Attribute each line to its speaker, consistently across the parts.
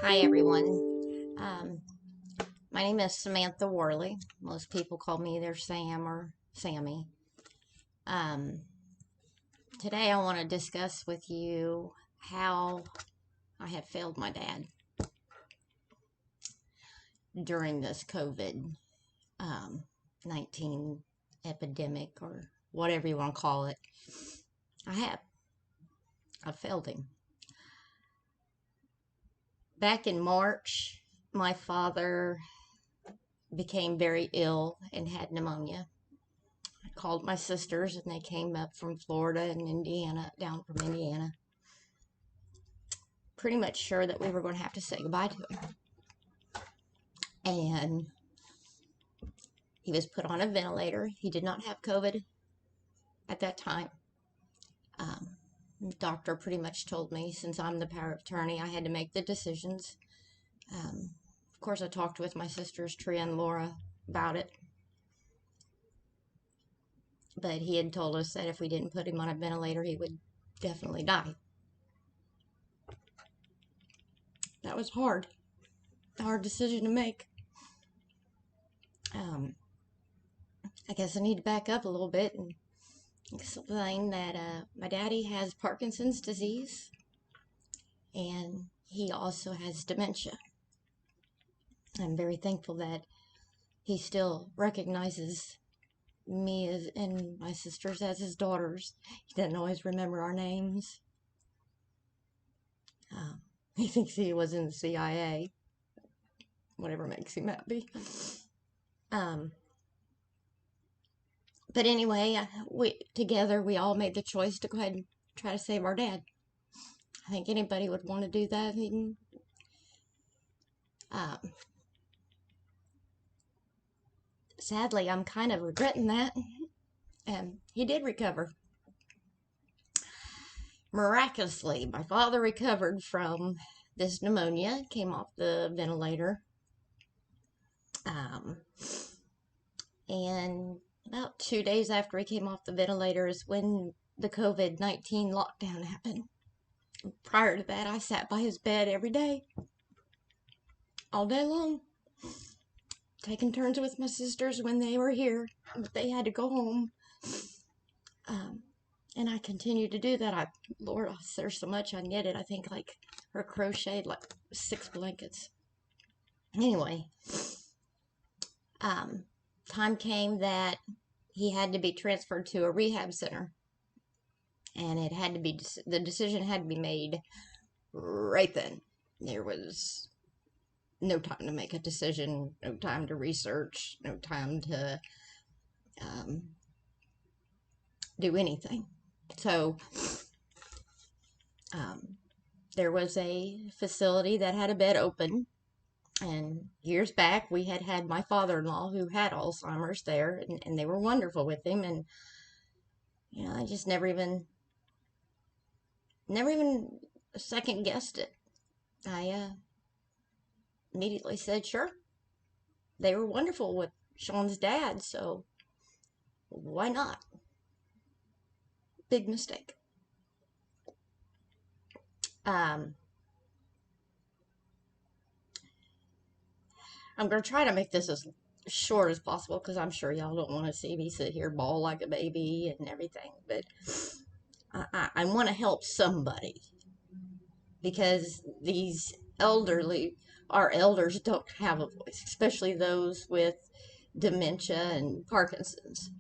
Speaker 1: Hi, everyone. My name is Samantha Worley. Most people call me either Sam or Sammy. Um, Today, I want to discuss with you how I have failed my dad during this COVID 19 epidemic, or whatever you want to call it. I have. I failed him. Back in March, my father became very ill and had pneumonia. I called my sisters and they came up from Florida and Indiana, down from Indiana, pretty much sure that we were going to have to say goodbye to him. And he was put on a ventilator. He did not have COVID at that time. The doctor pretty much told me, since I'm the power of attorney, I had to make the decisions. Of course, I talked with my sisters, Tria and Laura, about it. But he had told us that if we didn't put him on a ventilator, he would definitely die. That was hard. A hard decision to make. I guess I need to back up a little bit and explain that my daddy has Parkinson's disease and he also has dementia. I'm very thankful that he still recognizes me as, and my sisters as his daughters. He doesn't always remember our names. He thinks he was in the CIA, whatever makes him happy. But anyway, we all made the choice to go ahead and try to save our dad. I think anybody would want to do that. Sadly, I'm kind of regretting that. And he did recover. Miraculously, my father recovered from this pneumonia, came off the ventilator. And about 2 days after he came off the ventilator is when the COVID-19 lockdown happened. Prior to that, I sat by his bed every day, all day long, taking turns with my sisters when they were here, but they had to go home. And I continued to do that. Lord, there's so much I knitted. I think or crocheted 6 blankets. Anyway, time came that he had to be transferred to a rehab center. And the decision had to be made right then. There was no time to make a decision, no time to research, no time to do anything. So there was a facility that had a bed open, and years back we had my father-in-law who had Alzheimer's there, and they were wonderful with him. And I just never even second guessed it. I immediately said sure. They were wonderful with Sean's dad, so why not? Big mistake. I'm going to try to make this as short as possible because I'm sure y'all don't want to see me sit here bawl like a baby and everything, but I want to help somebody, because our elders don't have a voice, especially those with dementia and Parkinson's.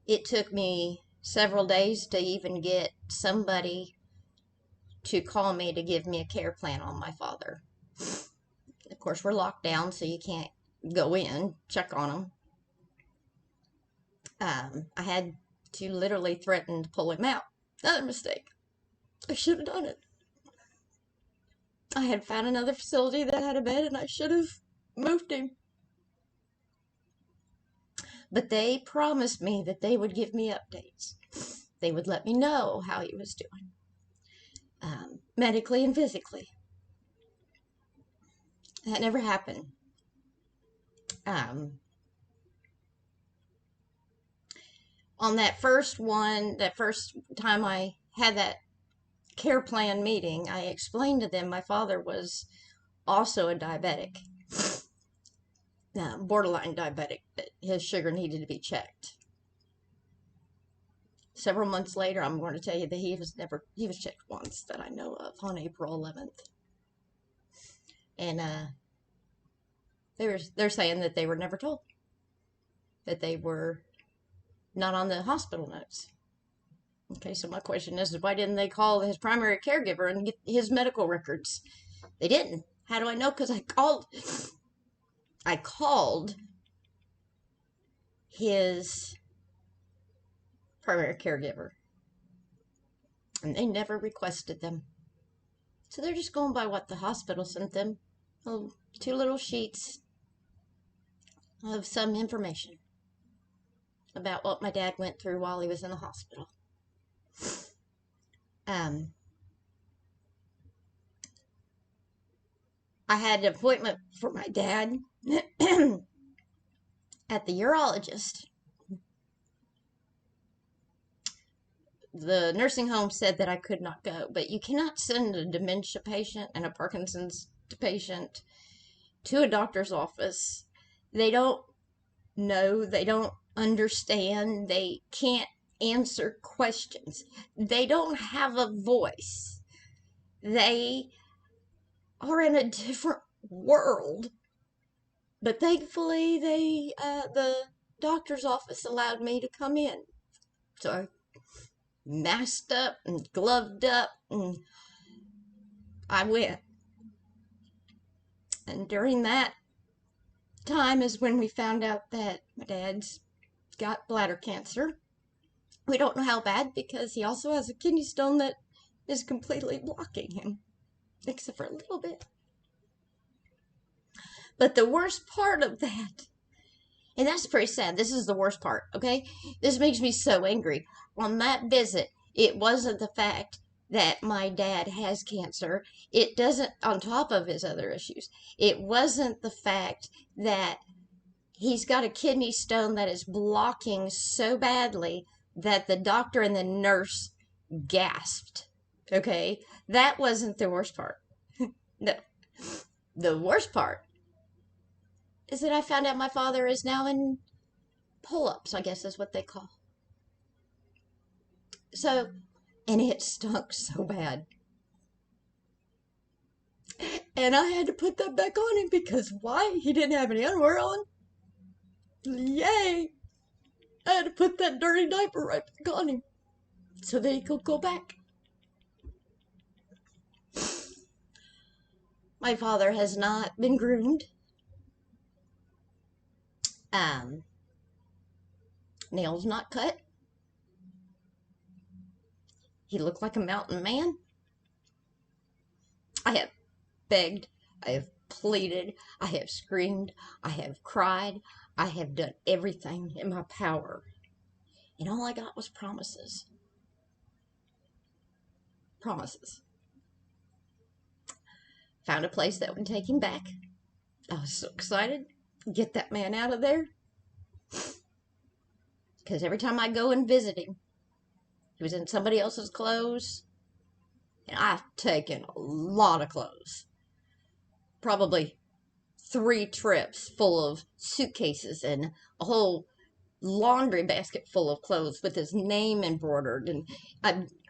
Speaker 1: It took me several days to even get somebody to call me to give me a care plan on my father. Of course, we're locked down, so you can't go in, check on him. I had to literally threaten to pull him out. Another mistake. I should have done it. I had found another facility that had a bed, and I should have moved him. But they promised me that they would give me updates. They would let me know how he was doing, medically and physically. That never happened. On that first time I had that care plan meeting, I explained to them my father was also a diabetic, borderline diabetic, that his sugar needed to be checked. Several months later, I'm going to tell you that he was checked once that I know of on April 11th. And they're saying that they were never told, that they were not on the hospital notes. Okay, so my question is why didn't they call his primary caregiver and get his medical records? They didn't. How do I know? Because I called his primary caregiver, and they never requested them. So they're just going by what the hospital sent them. Oh, 2 little sheets of some information about what my dad went through while he was in the hospital. I had an appointment for my dad at the urologist. The nursing home said that I could not go, but you cannot send a dementia patient and a Parkinson's patient to a doctor's office. They don't know, they don't understand, they can't answer questions. They don't have a voice. They are in a different world. But thankfully, the doctor's office allowed me to come in. So I masked up and gloved up, and I went. And during that time is when we found out that my dad's got bladder cancer. We don't know how bad, because he also has a kidney stone that is completely blocking him, except for a little bit. But the worst part of that, and that's pretty sad, this is the worst part, okay? This makes me so angry. On that visit, it wasn't the fact that my dad has cancer. It doesn't, on top of his other issues, it wasn't the fact that he's got a kidney stone that is blocking so badly that the doctor and the nurse gasped. Okay? That wasn't the worst part. No. The worst part is that I found out my father is now in pull-ups, I guess is what they call. So, and it stunk so bad. And I had to put that back on him, because why? He didn't have any underwear on. Yay! I had to put that dirty diaper right back on him so that he could go back. My father has not been groomed. Nails not cut. He looked like a mountain man. I have begged, I have pleaded, I have screamed, I have cried, I have done everything in my power. And all I got was promises. Promises. Found a place that would take him back. I was so excited to get that man out of there. Because every time I go and visit him, he was in somebody else's clothes. And I've taken a lot of clothes. Probably 3 trips full of suitcases and a whole laundry basket full of clothes with his name embroidered, and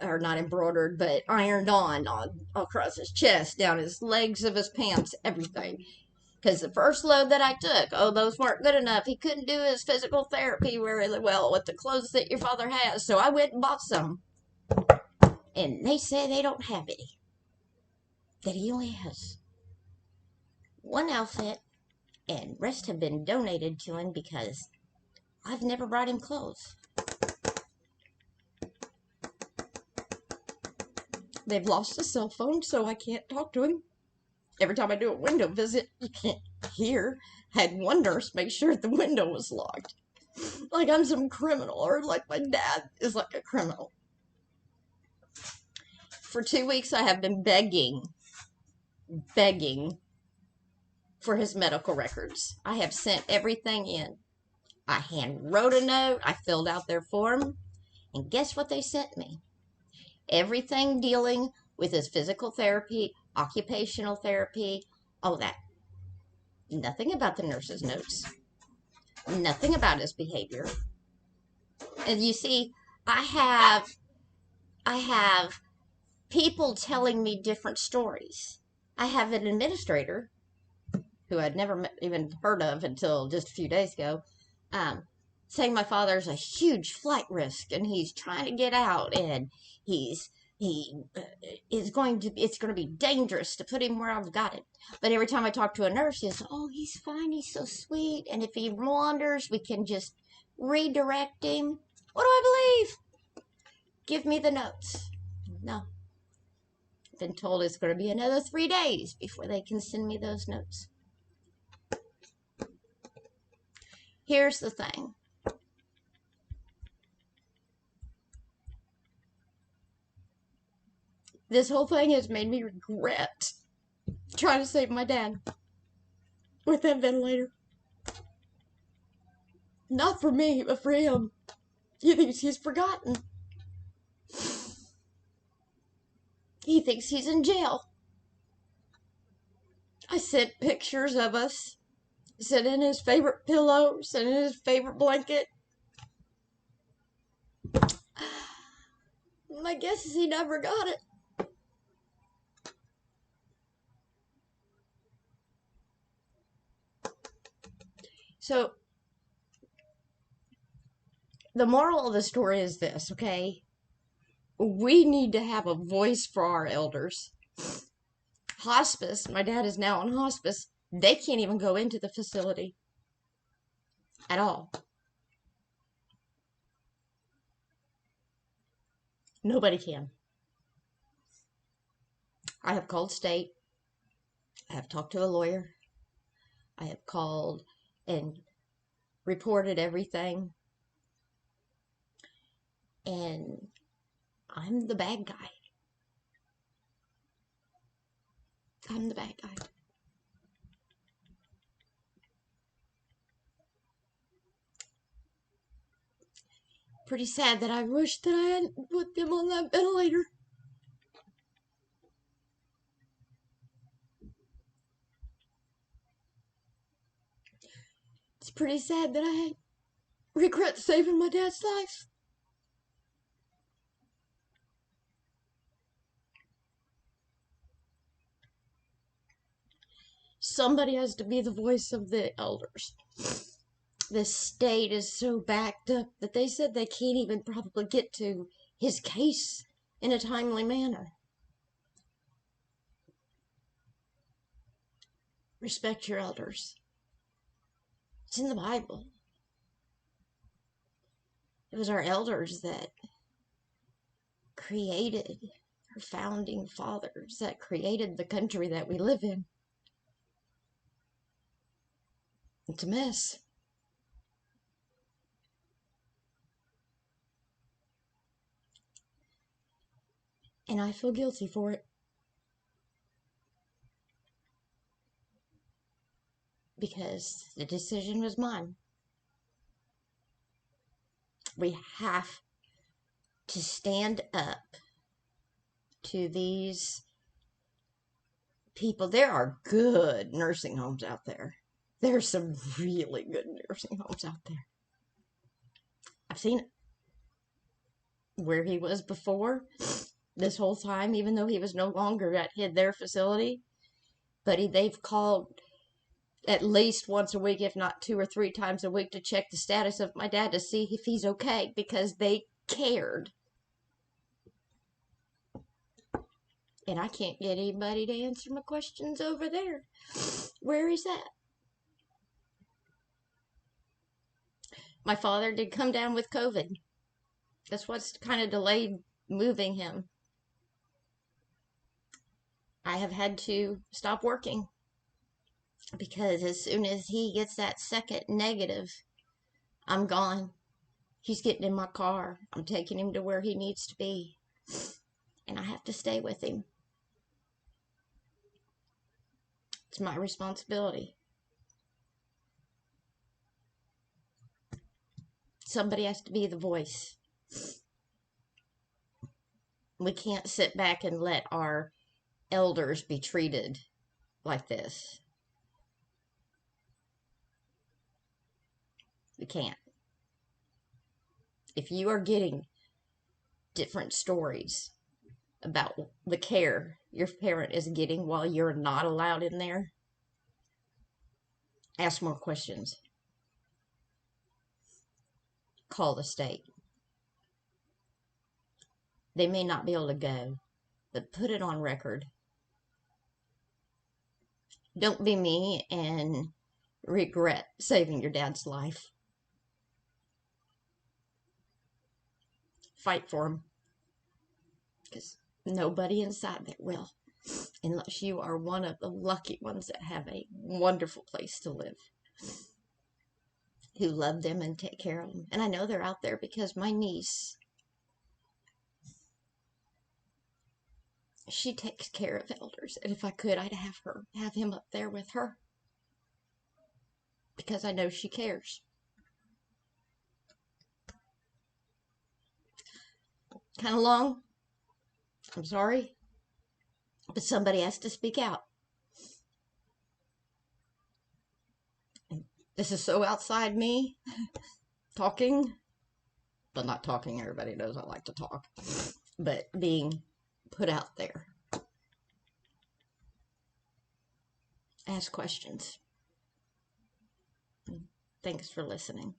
Speaker 1: or not embroidered, but ironed on across his chest, down his legs of his pants, everything. Because the first load that I took, those weren't good enough. He couldn't do his physical therapy really well with the clothes that your father has. So I went and bought some. And they say they don't have any. That he only has one outfit, and rest have been donated to him because I've never brought him clothes. They've lost a cell phone, so I can't talk to him. Every time I do a window visit, you can't hear. I had one nurse make sure the window was locked. Like I'm some criminal, or like my dad is like a criminal. For 2 weeks, I have been begging for his medical records. I have sent everything in. I hand wrote a note. I filled out their form. And guess what they sent me? Everything dealing with his physical therapy, occupational therapy, all that. Nothing about the nurse's notes. Nothing about his behavior. And you see, I have people telling me different stories. I have an administrator who I'd never even heard of until just a few days ago, saying my father's a huge flight risk and he's trying to get out and he is going to it's going to be dangerous to put him where I've got him. But every time I talk to a nurse, she says, "Oh, he's fine. He's so sweet. And if he wanders, we can just redirect him." What do I believe? Give me the notes. No. I've been told it's going to be another 3 days before they can send me those notes. Here's the thing. This whole thing has made me regret trying to save my dad with that ventilator. Not for me, but for him. He thinks he's forgotten. He thinks he's in jail. I sent pictures of us, sent in his favorite pillow, sent in his favorite blanket. My guess is he never got it. So, the moral of the story is this, okay? We need to have a voice for our elders. Hospice, my dad is now on hospice. They can't even go into the facility at all. Nobody can. I have called state. I have talked to a lawyer. I have called and reported everything. And I'm the bad guy. I'm the bad guy. Pretty sad that I wish that I hadn't put them on that ventilator. It's pretty sad that I regret saving my dad's life. Somebody has to be the voice of the elders. The state is so backed up that they said they can't even probably get to his case in a timely manner. Respect your elders. It's in the Bible. It was our elders that created, our founding fathers that created the country that we live in. It's a mess. And I feel guilty for it. Because the decision was mine. We have to stand up to these people. There are good nursing homes out there. There's some really good nursing homes out there. I've seen it. Where he was before, this whole time, even though he was no longer at their facility, but they've called at least once a week, if not 2 or 3 times a week, to check the status of my dad to see if he's okay, because they cared. And I can't get anybody to answer my questions over there. Where is that? My father did come down with COVID. That's what's kind of delayed moving him. I have had to stop working because as soon as he gets that second negative, I'm gone. He's getting in my car. I'm taking him to where he needs to be. And I have to stay with him. It's my responsibility. Somebody has to be the voice. We can't sit back and let our elders be treated like this. We can't. If you are getting different stories about the care your parent is getting while you're not allowed in there, ask more questions. Call the state. They may not be able to go, but put it on record. Don't be me and regret saving your dad's life. Fight for him, because nobody inside there will, unless you are one of the lucky ones that have a wonderful place to live, who love them and take care of them. And I know they're out there because my niece, she takes care of elders, and if I could, I'd have him up there with her, because I know she cares. Kind of long, I'm sorry, but somebody has to speak out. This is so outside me talking, but not talking. Everybody knows I like to talk, but being put out there. Ask questions. Thanks for listening.